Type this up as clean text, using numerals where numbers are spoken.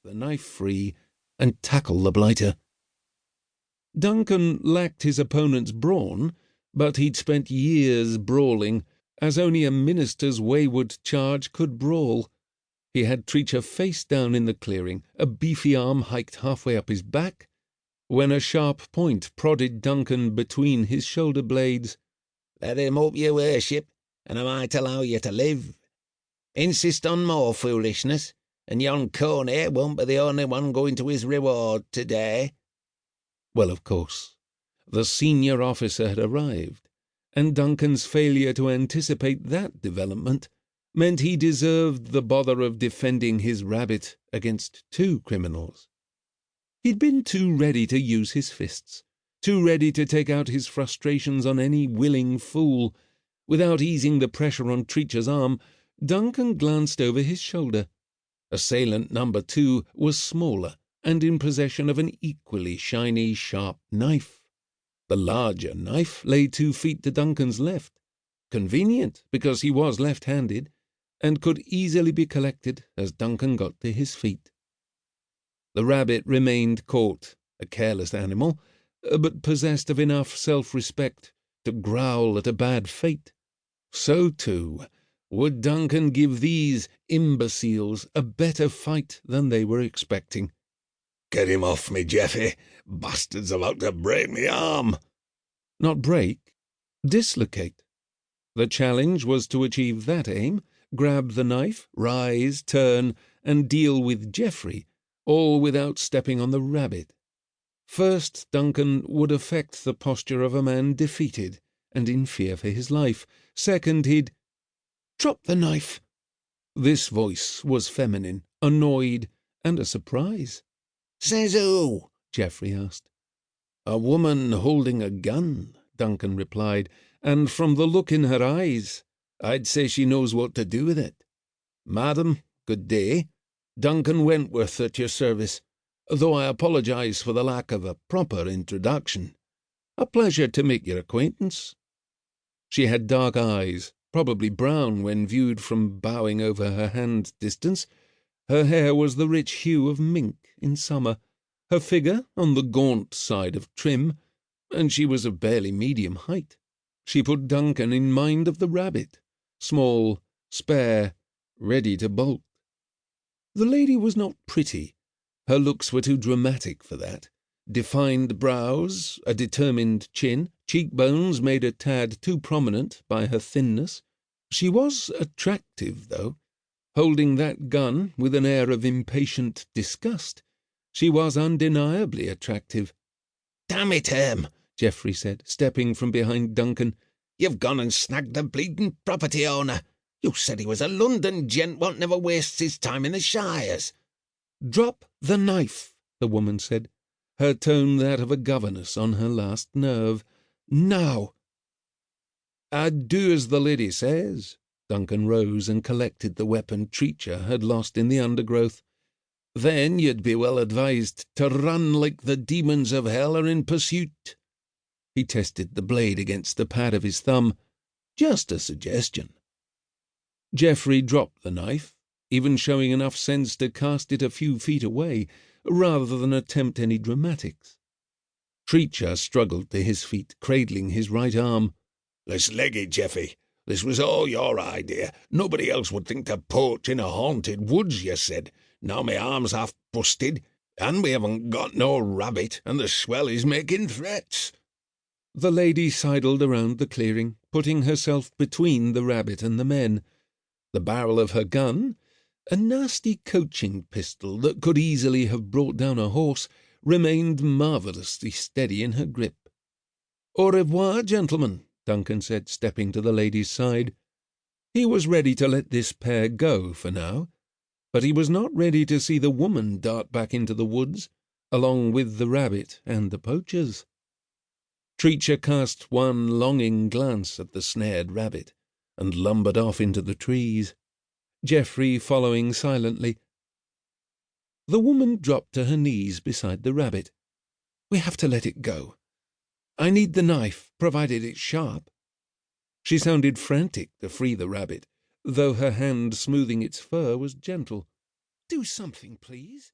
the knife free and tackle the blighter. Duncan lacked his opponent's brawn, but he'd spent years brawling, as only a minister's wayward charge could brawl. He had Treacher face down in the clearing, a beefy arm hiked halfway up his back, when a sharp point prodded Duncan between his shoulder blades. "Let him up, your worship, and I might allow you to live. Insist on more foolishness, and yon Cornet won't be the only one going to his reward today." Well, of course, the senior officer had arrived, and Duncan's failure to anticipate that development meant he deserved the bother of defending his rabbit against two criminals. He'd been too ready to use his fists, too ready to take out his frustrations on any willing fool. Without easing the pressure on Treacher's arm, Duncan glanced over his shoulder. Assailant number 2 was smaller and in possession of an equally shiny, sharp knife. The larger knife lay 2 feet to Duncan's left, convenient because he was left-handed, and could easily be collected as Duncan got to his feet. The rabbit remained caught, a careless animal, but possessed of enough self-respect to growl at a bad fate. So, too, would Duncan give these imbeciles a better fight than they were expecting. "Get him off me, Jeffy. Bastard's about to break me arm." Not break, dislocate. The challenge was to achieve that aim, grab the knife, rise, turn, and deal with Geoffrey, all without stepping on the rabbit. First, Duncan would affect the posture of a man defeated and in fear for his life. Second, he'd drop the knife. This voice was feminine, annoyed, and a surprise. "Says who?" Geoffrey asked. "A woman holding a gun," Duncan replied, "and from the look in her eyes, I'd say she knows what to do with it. Madam, good day. Duncan Wentworth at your service, though I apologize for the lack of a proper introduction. A pleasure to make your acquaintance." She had dark eyes, probably brown when viewed from bowing over her hand distance. Her hair was the rich hue of mink in summer, her figure on the gaunt side of trim, and she was of barely medium height. She put Duncan in mind of the rabbit, small, spare, ready to bolt. The lady was not pretty. Her looks were too dramatic for that. Defined brows, a determined chin, cheekbones made a tad too prominent by her thinness. She was attractive, though. Holding that gun with an air of impatient disgust, she was undeniably attractive. "Damn it, Geoffrey said, stepping from behind Duncan. "You've gone and snagged the bleeding property owner. You said he was a London gent what never wastes his time in the shires." "Drop the knife," the woman said, her tone that of a governess on her last nerve. "Now." "I'd do as the lady says." Duncan rose and collected the weapon Treacher had lost in the undergrowth. "Then you'd be well advised to run like the demons of hell are in pursuit." He tested the blade against the pad of his thumb. "Just a suggestion." Geoffrey dropped the knife, even showing enough sense to cast it a few feet away, rather than attempt any dramatics. Treacher struggled to his feet, cradling his right arm. "Let's leg it, Jeffy. This was all your idea. Nobody else would think to poach in a haunted woods, you said. Now my arm's half busted, and we haven't got no rabbit, and the swell is making threats." The lady sidled around the clearing, putting herself between the rabbit and the men. The barrel of her gun, a nasty coaching pistol that could easily have brought down a horse, remained marvellously steady in her grip. "Au revoir, gentlemen," Duncan said, stepping to the lady's side. He was ready to let this pair go for now, but he was not ready to see the woman dart back into the woods, along with the rabbit and the poachers. Treacher cast one longing glance at the snared rabbit, and lumbered off into the trees, Geoffrey following silently. The woman dropped to her knees beside the rabbit. "We have to let it go. I need the knife, provided it's sharp." She sounded frantic to free the rabbit, though her hand smoothing its fur was gentle. "Do something, please.